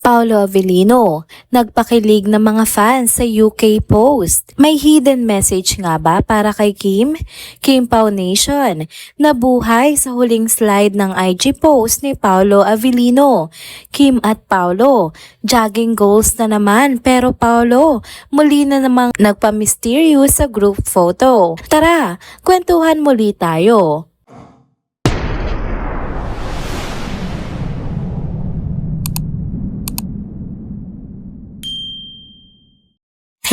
Paolo Avellino, nagpakilig ng mga fans sa UK post. May hidden message nga ba para kay Kim? Kim Pao Nation, nabuhay sa huling slide ng IG post ni Paolo Avellino. Kim at Paolo, jogging goals na naman pero Paolo, muli na namang nagpa-mysterious sa group photo. Tara, kwentuhan muli tayo.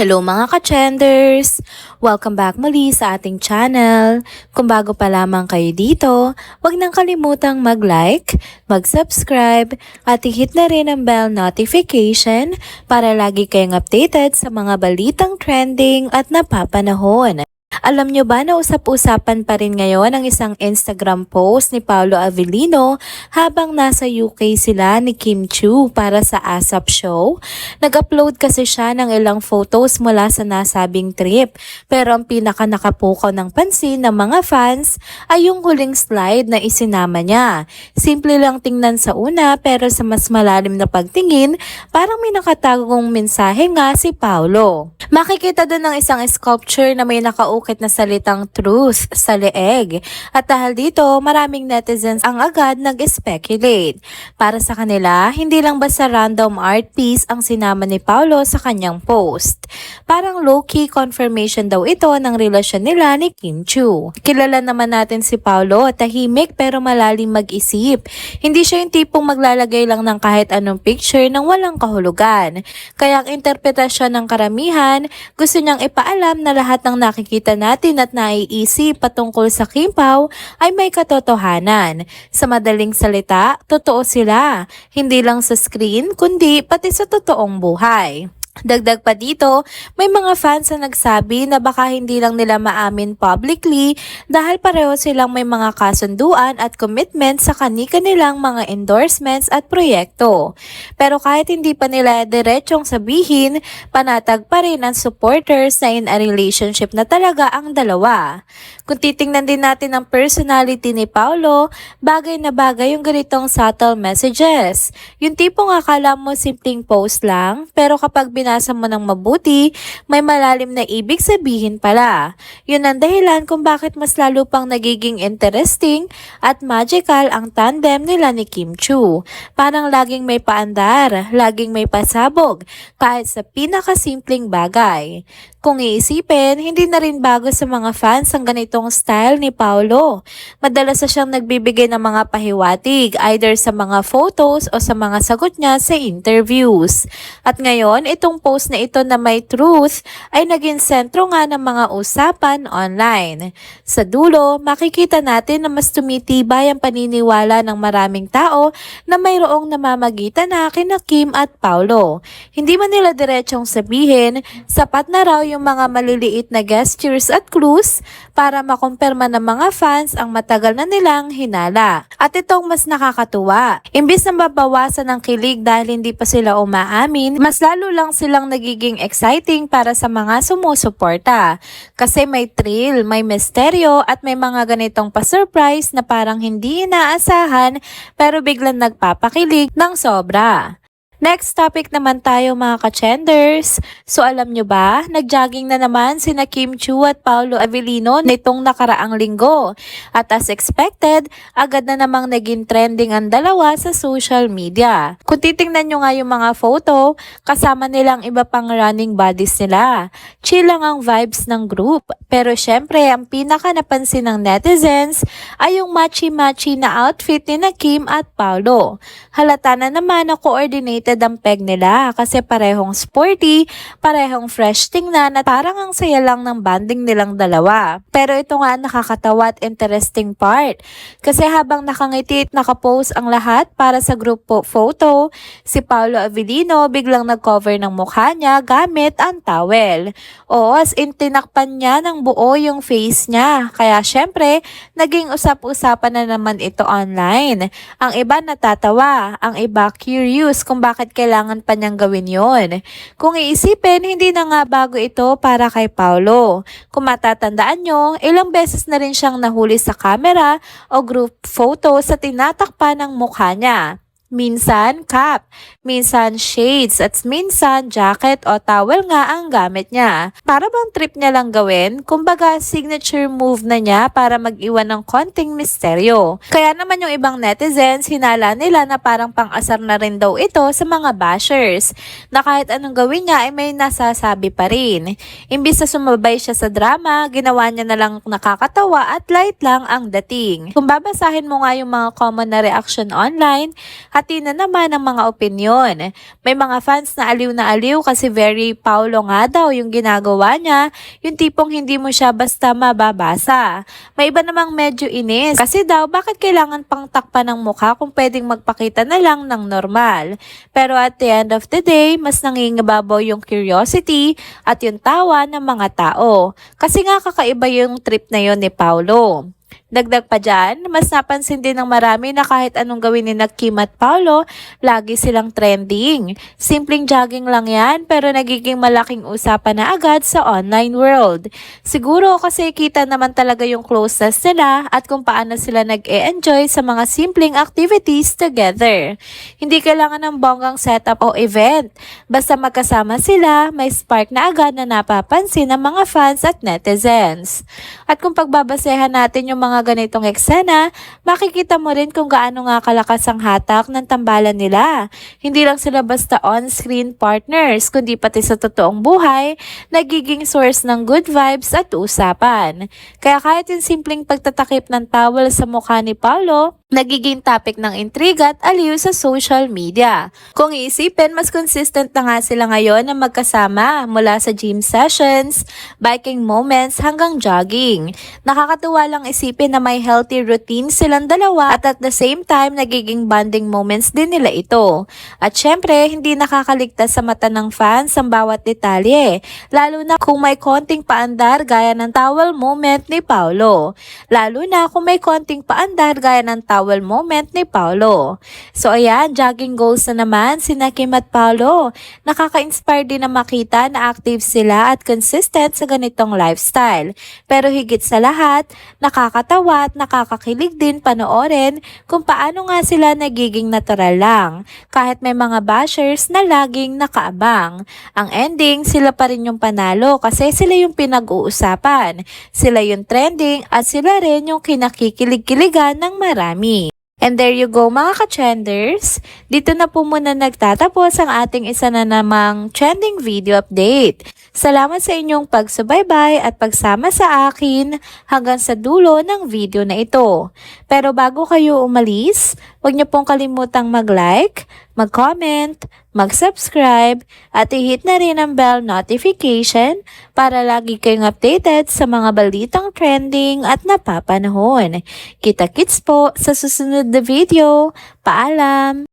Hello mga ka-trenders! Welcome back muli sa ating channel. Kung bago pa lamang kayo dito, huwag nang kalimutang mag-like, mag-subscribe, at i-hit na rin ang bell notification para lagi kayong updated sa mga balitang trending at napapanahon. Alam nyo ba na usap-usapan pa rin ngayon ang isang Instagram post ni Paolo Avellino habang nasa UK sila ni Kim Chiu para sa ASAP show? Nag-upload kasi siya ng ilang photos mula sa nasabing trip, pero ang pinaka nakapukaw ng pansin ng mga fans ay yung huling slide na isinama niya. Simple lang tingnan sa una pero sa mas malalim na pagtingin, parang may nakatagong mensahe nga si Paolo. Makikita doon ng isang sculpture na may nakaukit na salitang truth sa leeg. At dahil dito, maraming netizens ang agad nag-speculate. Para sa kanila, hindi lang basta random art piece ang sinama ni Paolo sa kanyang post. Parang low-key confirmation daw ito ng relasyon nila ni Kim Chiu. Kilala naman natin si Paolo, tahimik pero malalim mag-isip. Hindi siya yung tipong maglalagay lang ng kahit anong picture nang walang kahulugan. Kaya ang interpretasyon ng karamihan, gusto niyang ipaalam na lahat ng nakikita natin at naiisip patungkol sa Kim Pao ay may katotohanan. Sa madaling salita, totoo sila. Hindi lang sa screen, kundi pati sa totoong buhay. Dagdag pa dito, may mga fans na nagsabi na baka hindi lang nila maamin publicly dahil pareho silang may mga kasunduan at commitment sa kani-kanilang mga endorsements at proyekto. Pero kahit hindi pa nila diretsong sabihin, panatag pa rin ang supporters na in a relationship na talaga ang dalawa. Kung titingnan din natin ang personality ni Paolo, bagay na bagay yung ganitong subtle messages. Yung tipong akala mo simpleng post lang, pero kapag binasa mo ng mabuti, may malalim na ibig sabihin pala. Yun ang dahilan kung bakit mas lalo pang nagiging interesting at magical ang tandem nila ni Kim Chiu. Parang laging may paandar, laging may pasabog, kahit sa pinakasimpleng bagay. Kung iisipin, hindi na rin bago sa mga fans ang ganitong style ni Paolo. Madalas na siyang nagbibigay ng mga pahiwatig either sa mga photos o sa mga sagot niya sa interviews. At ngayon, itong post na ito na may truth ay naging sentro nga ng mga usapan online. Sa dulo, makikita natin na mas tumitibay ang paniniwala ng maraming tao na mayroong namamagitan na kina Kim at Paolo. Hindi man nila diretsong sabihin, sapat na raw yung mga maliliit na gestures at clues para makumpirma ng mga fans ang matagal na nilang hinala. At itong mas nakakatuwa, imbis na mabawasan ang kilig dahil hindi pa sila umaamin, mas lalo lang silang nagiging exciting para sa mga sumusuporta. Kasi may thrill, may misteryo at may mga ganitong pa-surprise na parang hindi inaasahan pero biglang nagpapakilig ng sobra. Next topic naman tayo mga ka-trenders. So alam nyo ba, nag-jogging na naman sina Kim Chiu at Paolo Avellino nitong nakaraang linggo. At as expected, agad na namang naging trending ang dalawa sa social media. Kung titingnan nyo nga yung mga photo, kasama nilang iba pang running buddies nila. Chill lang ang vibes ng group. Pero syempre, ang pinaka napansin ng netizens ay yung matchy-matchy na outfit ni Kim at Paolo. Halata na naman na coordinated ang peg nila kasi parehong sporty, parehong fresh tingnan at parang ang saya lang ng banding nilang dalawa. Pero ito nga nakakatawa at interesting part kasi habang nakangiti at nakapost ang lahat para sa group photo, si Paolo Avellino biglang nag-cover ng mukha niya gamit ang towel. Oo, as in tinakpan niya ng buo yung face niya. Kaya syempre, naging usap-usapan na naman ito online. Ang iba natatawa, ang iba curious kung bakit kailangan pa niyang gawin yon. Kung iisipin, hindi na nga bago ito para kay Paolo. Kung matatandaan nyo, ilang beses na rin siyang nahuli sa camera o group photo sa tinatakpan ng mukha niya. minsan cap, minsan shades, at minsan jacket o towel nga ang gamit niya. Para bang trip niya lang gawin, kumbaga signature move na niya para mag-iwan ng konting misteryo. Kaya naman yung ibang netizens, hinala nila na parang pang-asar na rin daw ito sa mga bashers, na kahit anong gawin niya ay may nasasabi pa rin. Imbis na sumabay siya sa drama, ginawa niya na lang nakakatawa at light lang ang dating. Kung babasahin mo nga yung mga common na reaction online, hati na naman ang mga opinyon. May mga fans na aliw kasi very Paulo nga daw yung ginagawa niya, yung tipong hindi mo siya basta mababasa. May iba namang medyo inis kasi daw bakit kailangan pang takpan ng mukha kung pwedeng magpakita na lang ng normal. Pero at the end of the day, mas nangingibabaw yung curiosity at yung tawa ng mga tao. Kasi nga kakaiba yung trip na yon ni Paulo. Dagdag pa dyan, mas napansin din ng marami na kahit anong gawin ni Kim at Paulo, lagi silang trending. Simpleng jogging lang yan pero nagiging malaking usapan na agad sa online world. Siguro kasi kita naman talaga yung closeness nila at kung paano sila nag-e-enjoy sa mga simpleng activities together. Hindi kailangan ng bonggang setup o event. Basta magkasama sila, may spark na agad na napapansin ng mga fans at netizens. At kung pagbabasehan natin yung mga ganitong eksena, makikita mo rin kung gaano nga kalakas ang hatak ng tambalan nila. Hindi lang sila basta on-screen partners, kundi pati sa totoong buhay, nagiging source ng good vibes at usapan. Kaya kahit yung simpleng pagtatakip ng towel sa mukha ni Paulo, nagiging topic ng intriga at aliw sa social media. Kung iisipin, mas consistent na nga sila ngayon na magkasama mula sa gym sessions, biking moments hanggang jogging. Nakakatuwa lang isipin na may healthy routine silang dalawa at the same time nagiging bonding moments din nila ito. At syempre, hindi nakakaligtas sa mata ng fans ang bawat detalye, lalo na kung may konting paandar gaya ng towel moment ni Paulo. Lalo na kung may konting paandar gaya ng towel moment ni Paulo. So ayan, jogging goals na naman sina Kim at Paulo. Nakaka-inspire din na makita na active sila at consistent sa ganitong lifestyle. Pero higit sa lahat, nakakatawa at nakakakilig din panoorin kung paano nga sila nagiging natural lang. Kahit may mga bashers na laging nakaabang. Ang ending, sila pa rin yung panalo kasi sila yung pinag-uusapan. Sila yung trending at sila rin yung kinakikilig-kiligan ng marami. And there you go mga ka-trenders. Dito na po muna nagtatapos ang ating isa na namang trending video update. Salamat sa inyong pagsubaybay at pagsama sa akin hanggang sa dulo ng video na ito. Pero bago kayo umalis, huwag niyo pong kalimutang mag-like, mag-comment, mag-subscribe at i-hit na rin ang bell notification para lagi kayong updated sa mga balitang trending at napapanahon. Kita-kits po sa susunod na video. Paalam!